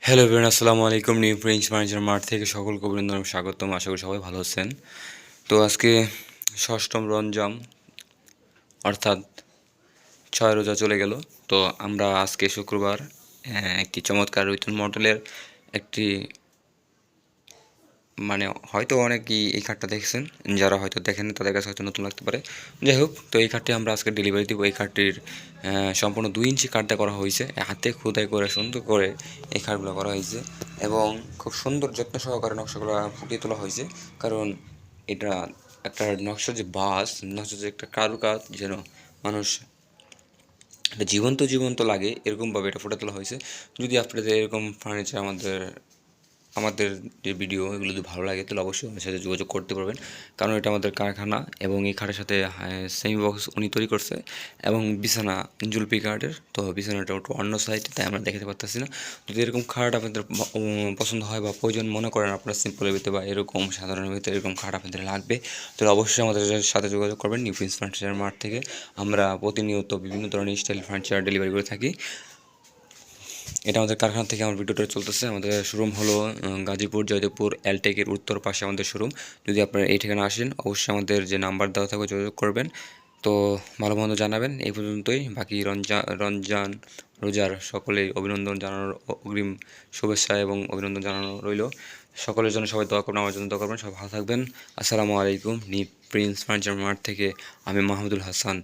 Hello everyone, আসসালামু আলাইকুম। New Prince furniture mart থেকে সকলকে অভিনন্দন এবং স্বাগতম। আশা করি সবাই ভালো আছেন। তো আজকে ষষ্ঠম রমজান, অর্থাৎ 6 রোজা চলে গেল। তো আমরা আজকে শুক্রবার একটি চমৎকার নতুন মডেলের একটি, মানে হয়তো অনেকেই এই খাটটা দেখছেন, যারা হয়তো দেখেন তাদের কাছে হয়তো নতুন লাগতে পারে। যাই হোক, তো এই খাটটি আমরা আজকে ডেলিভারি দিব। এই খাটটির সম্পূর্ণ 2 ইঞ্চি কাঠটা করা হয়েছে, হাতে খোদাই করে সুন্দর করে এই খাটগুলো করা হয়েছে এবং খুব সুন্দর যত্ন সহকারে নকশাগুলো ফুটিয়ে তোলা হয়েছে। কারণ এটা একটা নকশা, যে বাস নকশা, যে একটা কারুকাজ, যেন মানুষ এটা জীবন্ত জীবন্ত লাগে এরকমভাবে এটা ফুটে তোলা হয়েছে। যদি আপনাদের এরকম ফার্নিচার আমাদের আমাদের যে ভিডিও এগুলো যদি ভালো লাগে তাহলে অবশ্যই আমাদের সাথে যোগাযোগ করতে পারবেন। কারণ এটা আমাদের কারখানা এবং এই খাটের সাথে সেমি বক্স উনি তৈরি করছে এবং বিছানা জুলপি কাঠের। তো বিছানাটা একটু অন্য সাইডে, তাই আমরা দেখাতে পারতেছি না। যদি এরকম খাট আপনাদের পছন্দ হয় বা প্রয়োজন মনে করেন, আপনারা সিম্পলের ভিতরে বা এরকম সাধারণের ভিতরে এরকম খাট আপনাদের লাগবে, তাহলে অবশ্যই আমাদের সাথে যোগাযোগ করবেন। নিউ প্রিন্স ফার্নিচার মার্ট থেকে আমরা প্রতিনিয়ত বিভিন্ন ধরনের স্টাইল ফার্নিচার ডেলিভারি করে থাকি। এটা আমাদের কারখানা থেকে আমার ভিডিওটা চলতেছে। আমাদের শোরুম হলো গাজীপুর জয়দেবপুর এলটেকের উত্তর পাশে আমাদের শোরুম। যদি আপনারা এই ঠিকানা আসেন, অবশ্যই আমাদের যে নাম্বার দেওয়া থাকবে যোগাযোগ করবেন। তো ভালো মন্দ জানাবেন। এই পর্যন্তই। বাকি রমজান রোজার সকলেই অভিনন্দন জানানোর, অগ্রিম শুভেচ্ছা এবং অভিনন্দন জানানো রইল। সকলের জন্য সবাই দোয়া করবেন, আমার জন্য দোয়া করবেন। সবাই ভালো থাকবেন। আসসালামু আলাইকুম। নিউ প্রিন্স ফার্নিচার মার্ট থেকে আমি মাহমুদুল হাসান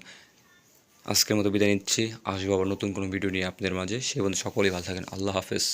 আজকের মতো বিদায় নিচ্ছি। আসবো আবার নতুন কোনো ভিডিও নিয়ে আপনাদের মাঝে। সে পর্যন্ত সকলেই ভালো থাকেন। আল্লাহ হাফেজ।